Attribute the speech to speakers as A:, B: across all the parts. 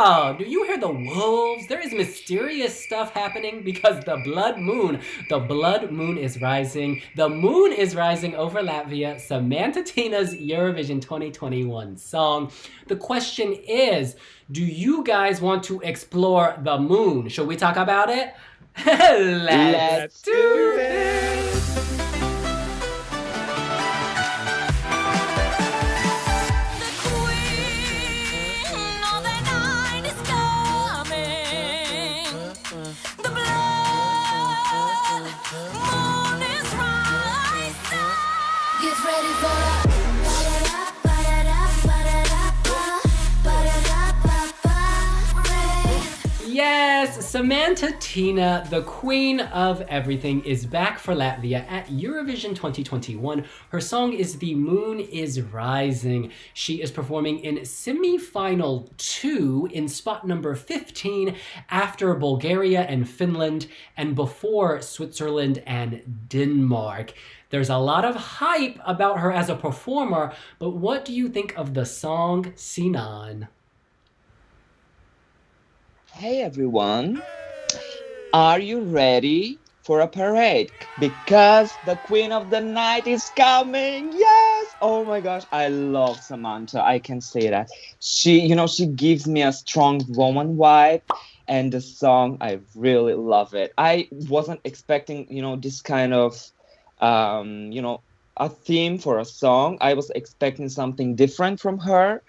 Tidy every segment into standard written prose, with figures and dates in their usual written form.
A: Oh, do you hear the wolves? There is mysterious stuff happening because the blood moon is rising. The moon is rising over Latvia. Samanta Tīna's Eurovision 2021 song. The question is, do you guys want to explore the moon? Shall we talk about it? Let's do this! Yes, Samanta Tīna, the queen of everything, is back for Latvia at Eurovision 2021. Her song is The Moon is Rising. She is performing in semi-final 2 in spot number 15 after Bulgaria and Finland and before Switzerland and Denmark. There's a lot of hype about her as a performer, but what do you think of the song, Sinan?
B: Hey everyone, are you ready for a parade? Because the queen of the night is coming, yes! Oh my gosh, I love Samanta, I can say that. She gives me a strong woman vibe, and the song, I really love it. I wasn't expecting, this kind of, a theme for a song. I was expecting something different from her.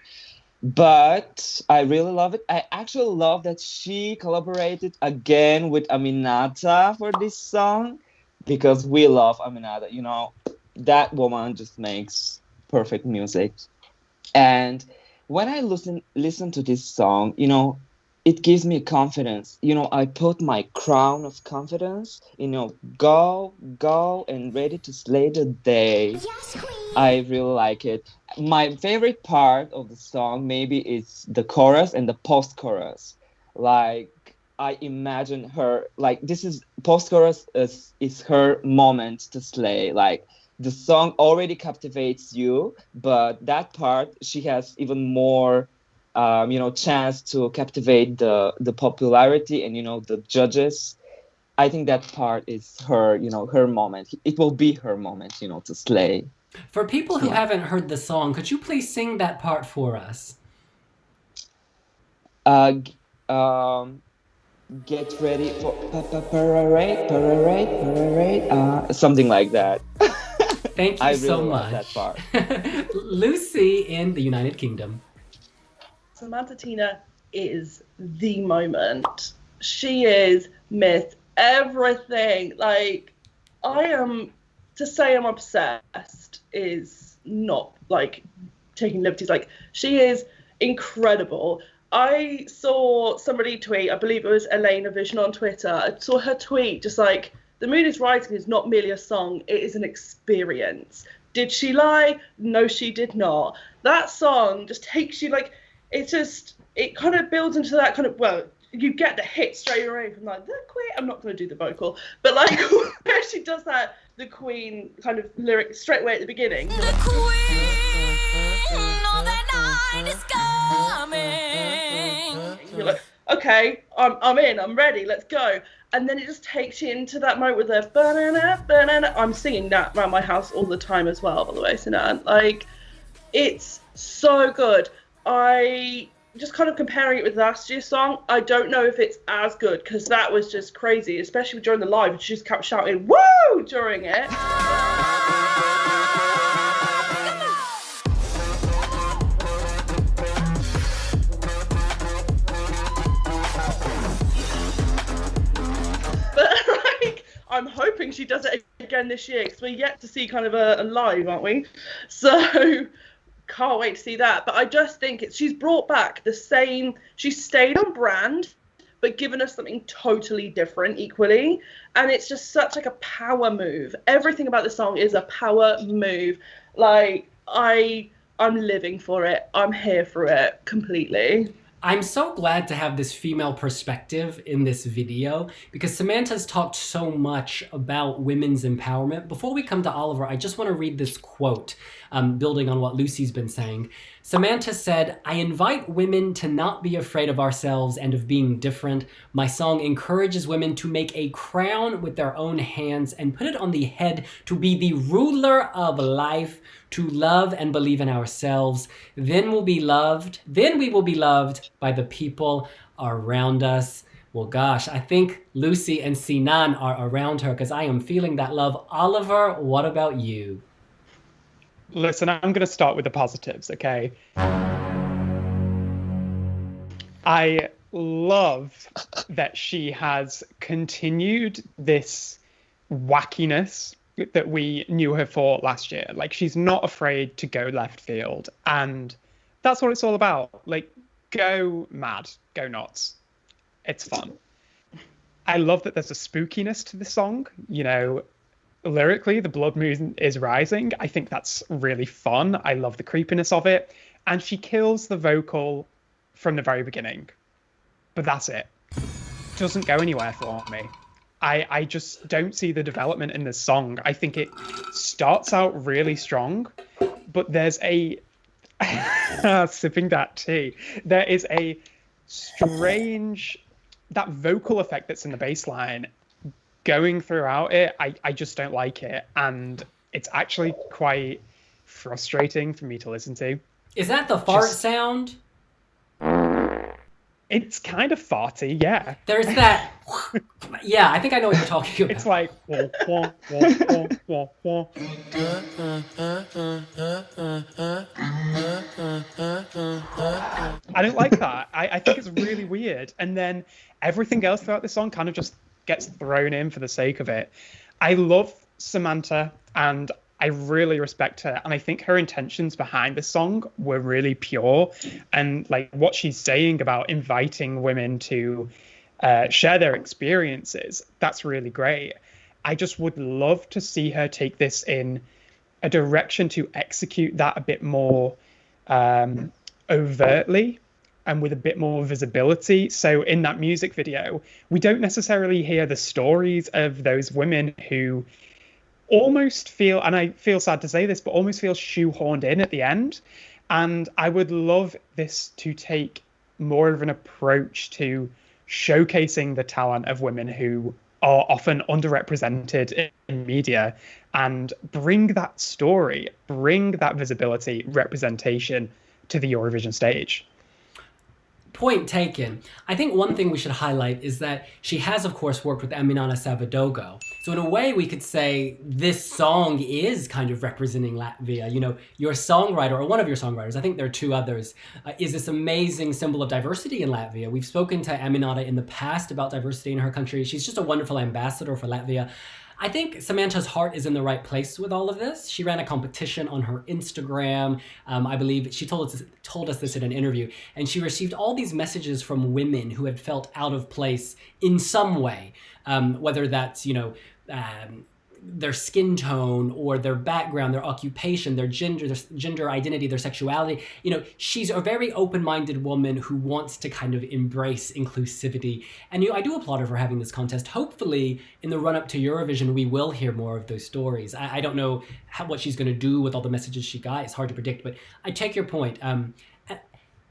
B: But I really love it. I actually love that she collaborated again with Aminata for this song because we love Aminata. That woman just makes perfect music. And when I listen to this song, it gives me confidence. I put my crown of confidence, go and ready to slay the day. Yes, queen. I really like it. My favorite part of the song maybe is the chorus and the post-chorus. Like, I imagine her, like, this is, post-chorus is her moment to slay. Like, the song already captivates you, but that part, she has even more, chance to captivate the popularity and, the judges. I think that part is her, her moment. It will be her moment, to slay.
A: For people who haven't heard the song, could you please sing that part for us?
B: Get ready for parade, something like that.
A: Thank you so
B: really
A: much.
B: Love that part.
A: Lucy in the United Kingdom.
C: Samanta Tīna is the moment. She is Miss Everything. Like, to say I'm obsessed is not like taking liberties. Like, she is incredible. I saw somebody tweet, I believe it was Elena Vision on Twitter. I saw her tweet just like, The Moon is Rising is not merely a song, it is an experience. Did she lie? No, she did not. That song just takes you like, it kind of builds into that kind of, well, you get the hit straight away from like, the queen, I'm not going to do the vocal, but like where she does that, the queen kind of lyric straight away at the beginning. The queen of the night is coming. You're like, okay, I'm in, I'm ready, let's go. And then it just takes you into that moment with the banana, banana. I'm singing that around my house all the time as well, by the way, Sinan. Like, it's so good. I just kind of comparing it with last year's song, I don't know if it's as good because that was just crazy, especially during the live. She just kept shouting "woo" during it. But like, I'm hoping she does it again this year because we're yet to see kind of a live, aren't we? So can't wait to see that. But I just think she's brought back the same, she stayed on brand but given us something totally different equally, and it's just such like a power move. Everything about the song is a power move. Like, I'm living for it, I'm here for it completely.
A: I'm so glad to have this female perspective in this video because Samanta's talked so much about women's empowerment. Before we come to Oliver, I just want to read this quote, building on what Lucy's been saying. Samanta said, I invite women to not be afraid of ourselves and of being different. My song encourages women to make a crown with their own hands and put it on the head to be the ruler of life, to love and believe in ourselves. Then we will be loved by the people around us. Well, gosh, I think Lucy and Sinan are around her because I am feeling that love. Oliver, what about you?
D: Listen, I'm going to start with the positives, okay? I love that she has continued this wackiness that we knew her for last year. Like, she's not afraid to go left field, and that's what it's all about. Like, go mad, go nuts. It's fun. I love that there's a spookiness to the song, you know. Lyrically, the blood moon is rising. I think that's really fun. I love the creepiness of it. And she kills the vocal from the very beginning. But that's it. Doesn't go anywhere for me. I just don't see the development in this song. I think it starts out really strong, but there's a... sipping that tea. There is a strange... That vocal effect that's in the bass line going throughout it, I just don't like it, and it's actually quite frustrating for me to listen to.
A: Is that the fart sound?
D: It's kind of farty, yeah.
A: There's that. Yeah, I think I know what you're talking about.
D: It's like wah, wah, wah, wah, wah, wah. I don't like that. I think it's really weird, and then everything else throughout the song kind of just gets thrown in for the sake of it. I love Samanta, and I really respect her, and I think her intentions behind the song were really pure, and like what she's saying about inviting women to share their experiences, that's really great. I just would love to see her take this in a direction to execute that a bit more overtly and with a bit more visibility. So in that music video, we don't necessarily hear the stories of those women who almost feel, and I feel sad to say this, but almost feel shoehorned in at the end. And I would love this to take more of an approach to showcasing the talent of women who are often underrepresented in media, and bring that story, bring that visibility, representation to the Eurovision stage.
A: Point taken. I think one thing we should highlight is that she has, of course, worked with Eminata Savadogo. So in a way, we could say this song is kind of representing Latvia. You know, your songwriter, or one of your songwriters, I think there are two others, is this amazing symbol of diversity in Latvia. We've spoken to Eminata in the past about diversity in her country. She's just a wonderful ambassador for Latvia. I think Samanta's heart is in the right place with all of this. She ran a competition on her Instagram. I believe she told us this in an interview, and she received all these messages from women who had felt out of place in some way, whether that's, you know, their skin tone or their background, their occupation, their gender identity, their sexuality. You know, she's a very open-minded woman who wants to kind of embrace inclusivity. And I do applaud her for having this contest. Hopefully, in the run-up to Eurovision, we will hear more of those stories. I don't know what she's going to do with all the messages she got. It's hard to predict, but I take your point.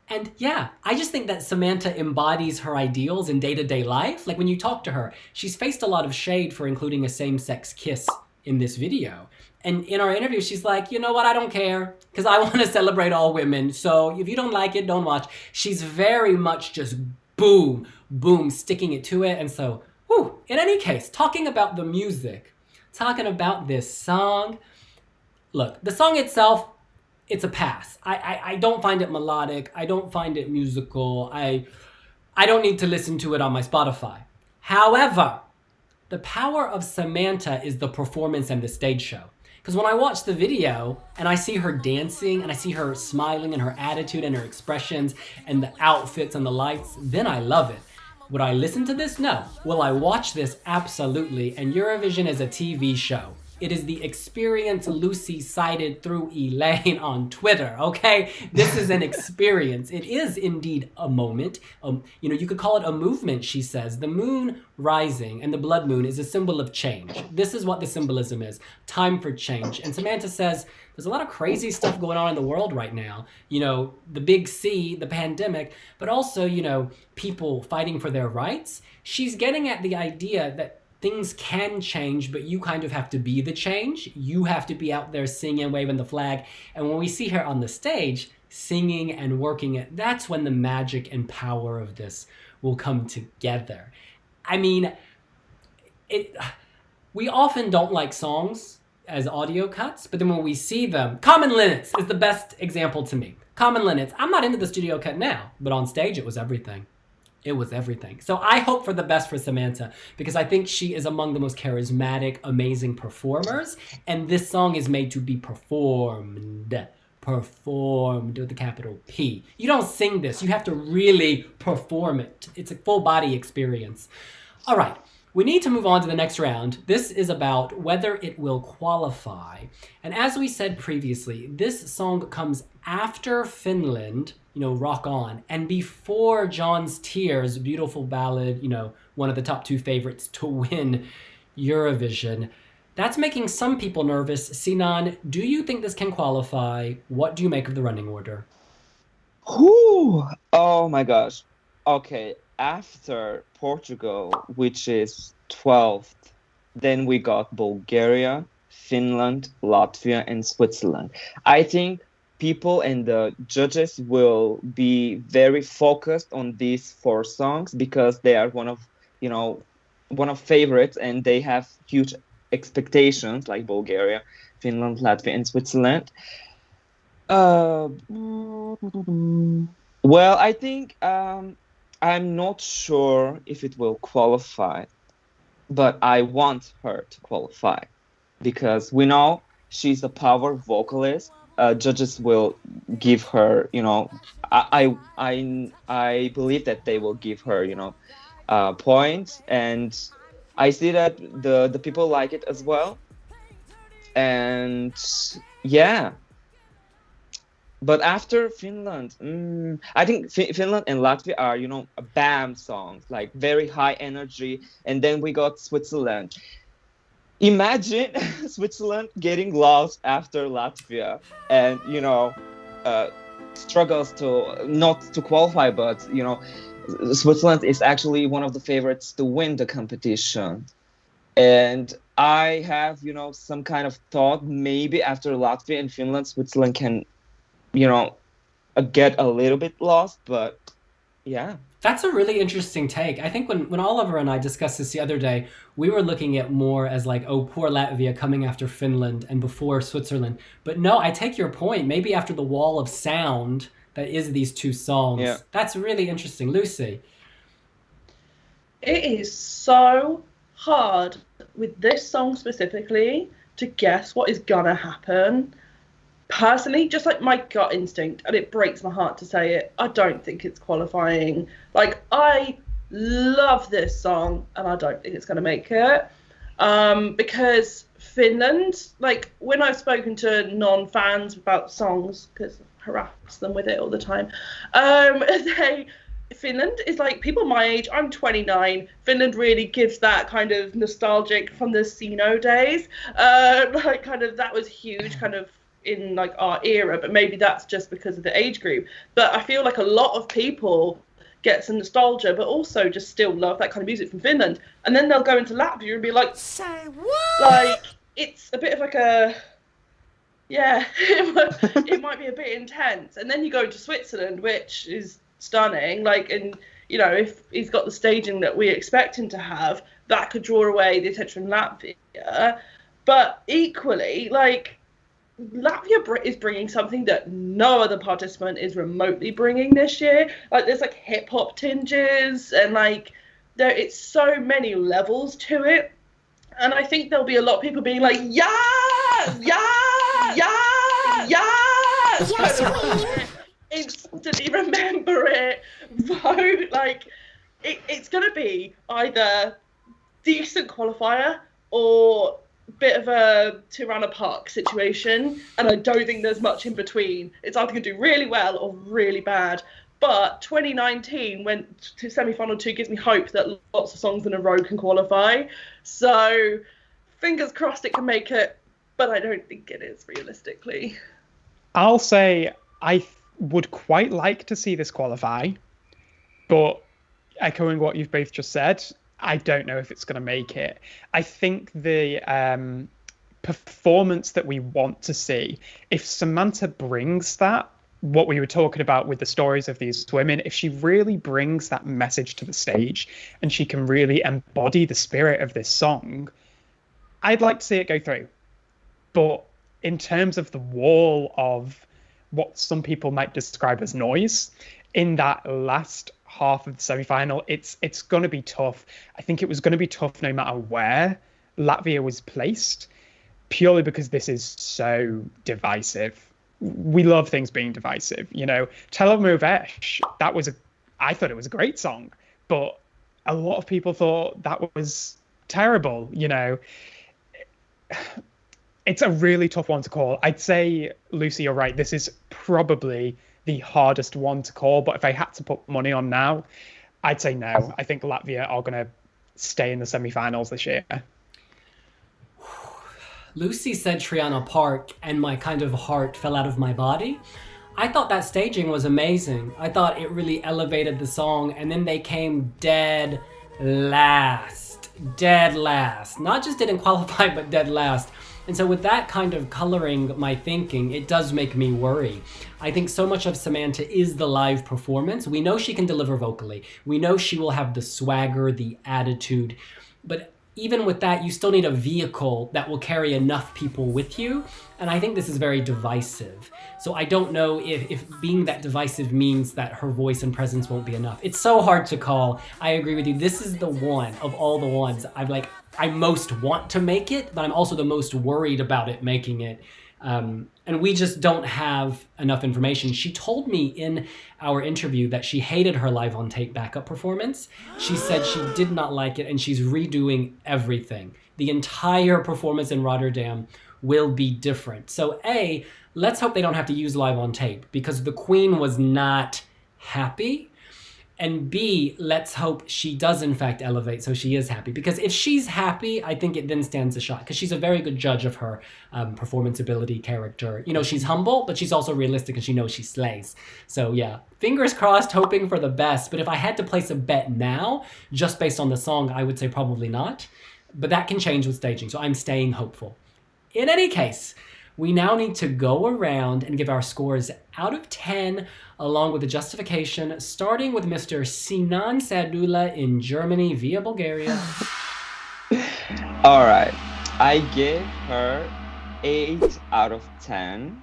A: And yeah, I just think that Samanta embodies her ideals in day-to-day life. Like when you talk to her, she's faced a lot of shade for including a same-sex kiss in this video. And in our interview, she's like, you know what, I don't care, because I want to celebrate all women. So if you don't like it, don't watch. She's very much just boom, boom, sticking it to it. And so, whew, in any case, talking about the music, talking about this song, look, the song itself, it's a pass. I don't find it melodic. I don't find it musical. I don't need to listen to it on my Spotify. However, the power of Samanta is the performance and the stage show. Because when I watch the video and I see her dancing and I see her smiling and her attitude and her expressions and the outfits and the lights, then I love it. Would I listen to this? No. Will I watch this? Absolutely. And Eurovision is a TV show. It is the experience Lucy cited through Elaine on Twitter, okay? This is an experience. It is indeed a moment. You could call it a movement, she says. The moon rising and the blood moon is a symbol of change. This is what the symbolism is. Time for change. And Samanta says, there's a lot of crazy stuff going on in the world right now. The big C, the pandemic, but also, people fighting for their rights. She's getting at the idea that things can change, but you kind of have to be the change. You have to be out there singing and waving the flag. And when we see her on the stage singing and working it, that's when the magic and power of this will come together. I mean, we often don't like songs as audio cuts, but then when we see them, Common Linnets is the best example to me. Common Linnets, I'm not into the studio cut now, but on stage it was everything. It was everything. So I hope for the best for Samanta, because I think she is among the most charismatic, amazing performers. And this song is made to be performed with the capital P. You don't sing this. You have to really perform it. It's a full body experience. All right. We need to move on to the next round. This is about whether it will qualify. And as we said previously, this song comes after Finland, Rock On, and before John's Tears, beautiful ballad, one of the top 2 favorites to win Eurovision. That's making some people nervous. Sinan, do you think this can qualify? What do you make of the running order?
B: Oh my gosh. Okay, after Portugal, which is 12th, then we got Bulgaria, Finland, Latvia, and Switzerland. I think people and the judges will be very focused on these 4 songs because they are one of favorites, and they have huge expectations, like Bulgaria, Finland, Latvia, and Switzerland. Well, I think I'm not sure if it will qualify, but I want her to qualify because we know she's a power vocalist. Judges will give her, I believe that they will give her, points, and I see that the people like it as well. And yeah. But after Finland, I think Finland and Latvia are, BAM songs, like very high energy. And then we got Switzerland. Imagine Switzerland getting lost after Latvia and, struggles not to qualify, but, Switzerland is actually one of the favorites to win the competition. And I have, some kind of thought maybe after Latvia and Finland, Switzerland can get a little bit lost, but yeah.
A: That's a really interesting take. I think when Oliver and I discussed this the other day, we were looking at more as like, oh, poor Latvia coming after Finland and before Switzerland. But no, I take your point. Maybe after the wall of sound that is these 2 songs. Yeah. That's really interesting. Lucy?
C: It is so hard with this song specifically to guess what is gonna happen. Personally, just like my gut instinct, and it breaks my heart to say it, I don't think it's qualifying. Like, I love this song, and I don't think it's going to make it. Because Finland, like, when I've spoken to non-fans about songs, because I harass them with it all the time, Finland is like, people my age, I'm 29, Finland really gives that kind of nostalgic from the Sino days. Like, kind of, that was huge, kind of, in like our era, but maybe that's just because of the age group. But I feel like a lot of people get some nostalgia, but also just still love that kind of music from Finland. And then they'll go into Latvia and be like, say what? Like, it's a bit of like a, yeah, it might be a bit intense. And then you go to Switzerland, which is stunning. Like, and if he's got the staging that we expect him to have, that could draw away the attention from Latvia. But equally, like, Latvia is bringing something that no other participant is remotely bringing this year. Like, there's like hip hop tinges, and like it's so many levels to it. And I think there'll be a lot of people being like, yes, yes, yes, yes, yes, instantly remember it, vote. Like, it's gonna be either decent qualifier or bit of a Tirana Park situation, and I don't think there's much in between. It's either going to do really well or really bad. But 2019 went to semi-final 2 gives me hope that lots of songs in a row can qualify. So fingers crossed it can make it, but I don't think it is realistically.
D: I'll say I would quite like to see this qualify, but echoing what you've both just said, I don't know if it's going to make it. I think the performance that we want to see, if Samanta brings that, what we were talking about with the stories of these women, if she really brings that message to the stage and she can really embody the spirit of this song, I'd like to see it go through. But in terms of the wall of what some people might describe as noise in that last half of the semi-final, it's going to be tough. I think it was going to be tough no matter where Latvia was placed, purely because this is so divisive. We love things being divisive, you know. Telemovesh, I thought it was a great song, but a lot of people thought that was terrible, you know. It's a really tough one to call. I'd say, Lucy, you're right. This is probably the hardest one to call, but if I had to put money on now, I'd say no. I think Latvia are going to stay in the semi-finals this year.
A: Lucy said Triana Park, and my kind of heart fell out of my body. I thought that staging was amazing. I thought it really elevated the song, and then they came dead last. Not just didn't qualify, but dead last. And so with that kind of coloring my thinking, it does make me worry. I think so much of Samanta is the live performance. We know she can deliver vocally. We know she will have the swagger, the attitude, but even with that, you still need a vehicle that will carry enough people with you. And I think this is very divisive. So I don't know if being that divisive means that her voice and presence won't be enough. It's so hard to call. I agree with you. This is the one of all the ones I most want to make it, but I'm also the most worried about it making it. And we just don't have enough information. She told me in our interview that she hated her live on tape backup performance. She said she did not like it and she's redoing everything. The entire performance in Rotterdam will be different. So A, let's hope they don't have to use live on tape because the Queen was not happy. And B, let's hope she does in fact elevate so she is happy. Because if she's happy, I think it then stands a shot. Because she's a very good judge of her performance ability, character. You know, she's humble, but she's also realistic and she knows she slays. So yeah, fingers crossed, hoping for the best. But if I had to place a bet now, just based on the song, I would say probably not. But that can change with staging, so I'm staying hopeful. In any case, we now need to go around and give our scores out of 10, along with the justification, starting with Mr. Sinan Sadula in Germany via Bulgaria.
B: All right. I gave her 8 out of 10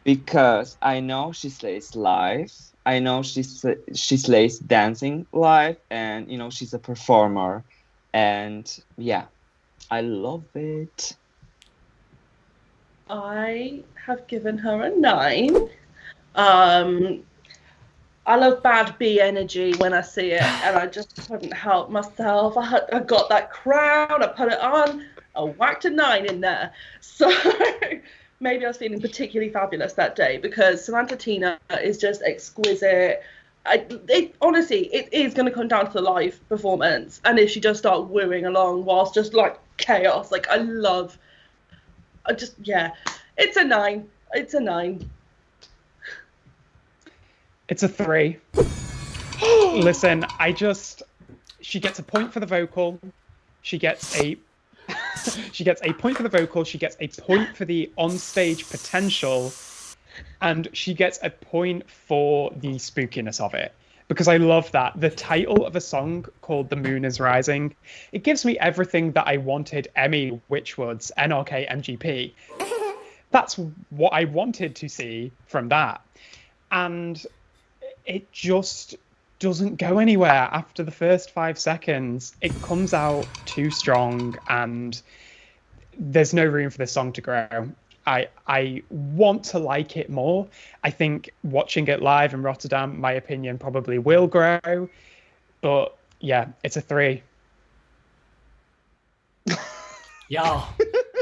B: because I know she slays live. I know she slays dancing live, and, you know, she's a performer. And, yeah, I love it.
C: I have given her a 9. I love bad B energy when I see it, and I just couldn't help myself. I got that crown, I put it on, I whacked a 9 in there. So maybe I was feeling particularly fabulous that day because Samanta Tīna is just exquisite. Honestly, it is going to come down to the live performance, and if she does start wooing along whilst just like chaos, like it's a 9. It's a 9.
D: It's a 3. Listen, she gets a point for the vocal. She gets a point for the vocal. She gets a point for the onstage potential, and she gets a point for the spookiness of it. Because I love that. The title of a song called The Moon is Rising, it gives me everything that I wanted Emmy Witchwood's NRK MGP. That's what I wanted to see from that. And it just doesn't go anywhere after the first 5 seconds. It comes out too strong and there's no room for this song to grow. I want to like it more. I think watching it live in Rotterdam, my opinion probably will grow. But yeah, it's a 3.
A: Y'all,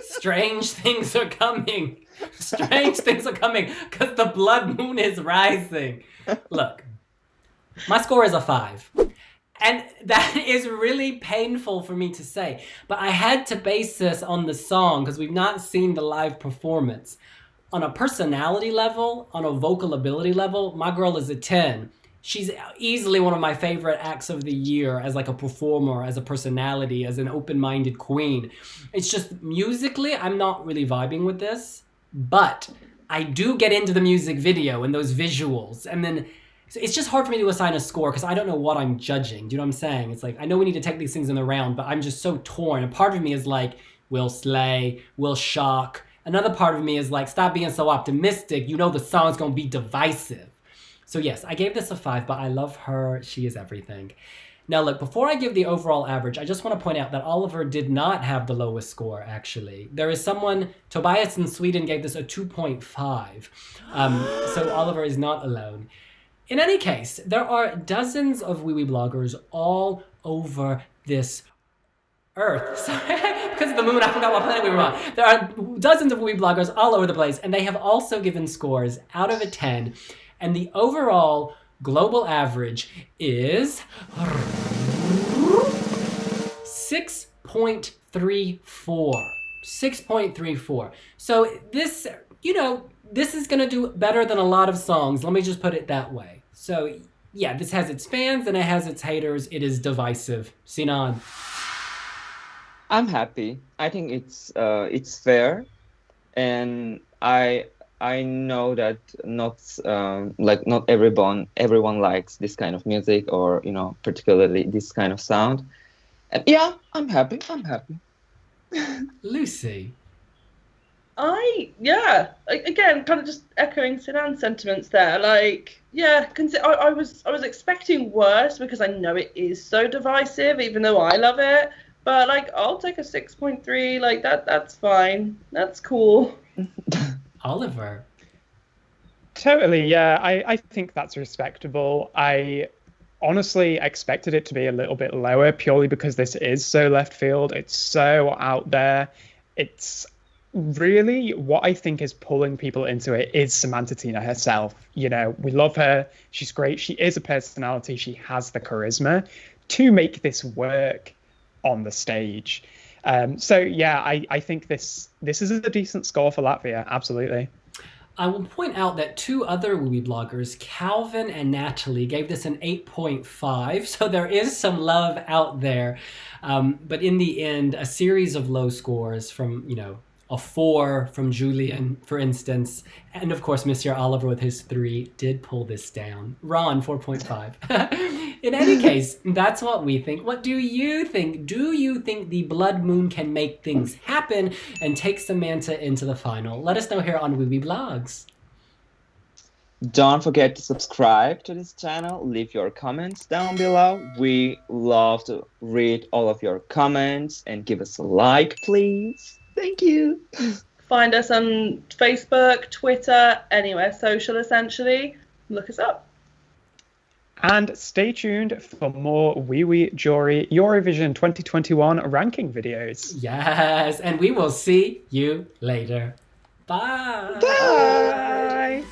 A: strange things are coming. Strange things are coming because the blood moon is rising. Look, my score is a 5. And that is really painful for me to say. But I had to base this on the song because we've not seen the live performance. On a personality level, on a vocal ability level, my girl is a 10. She's easily one of my favorite acts of the year as like a performer, as a personality, as an open-minded queen. It's just musically, I'm not really vibing with this, but I do get into the music video and those visuals. And then so it's just hard for me to assign a score because I don't know what I'm judging. Do you know what I'm saying? It's like, I know we need to take these things in the round, but I'm just so torn. And part of me is like, will slay, will shock. Another part of me is like, stop being so optimistic. You know the song's going to be divisive. So yes, I gave this a 5, but I love her. She is everything. Now look, before I give the overall average, I just want to point out that Oliver did not have the lowest score, actually. There is someone, Tobias in Sweden gave this a 2.5. So Oliver is not alone. In any case, there are dozens of Wiwibloggers all over this Earth. Sorry, because of the moon, I forgot what planet we were on. There are dozens of Wiwibloggers all over the place, and they have also given scores out of a 10. And the overall global average is 6.34. 6.34. So this, this is going to do better than a lot of songs. Let me just put it that way. So yeah, this has its fans and it has its haters. It is divisive. Sinan.
B: I'm happy. I think it's fair, and I know that not everyone likes this kind of music, or particularly this kind of sound. And yeah, I'm happy.
A: Lucy.
C: Again, kind of just echoing Sinan's sentiments there. Like, yeah, I was expecting worse because I know it is so divisive, even though I love it. But like, I'll take a 6.3. Like that's fine. That's cool.
A: Oliver.
D: Totally, yeah. I think that's respectable. I honestly expected it to be a little bit lower purely because this is so left field. It's so out there. It's really what I think is pulling people into it is Samanta Tīna herself. We love her. She's great. She is a personality. She has the charisma to make this work on the stage. So yeah, I think this is a decent score for Latvia. Absolutely.
A: I will point out that 2 other Wiwibloggers, Calvin and Natalie, gave this an 8.5. So there is some love out there. But in the end, a series of low scores from, a 4 from Julian, for instance. And of course, Monsieur Oliver with his 3 did pull this down. Ron, 4.5. In any case, that's what we think. What do you think? Do you think the blood moon can make things happen and take Samanta into the final? Let us know here on Wiwibloggs.
B: Don't forget to subscribe to this channel. Leave your comments down below. We love to read all of your comments, and give us a like, please. Thank you.
C: Find us on Facebook, Twitter, anywhere social, essentially. Look us up.
D: And stay tuned for more Wiwi Jury Eurovision 2021 ranking videos.
A: Yes, and we will see you later. Bye.
D: Bye.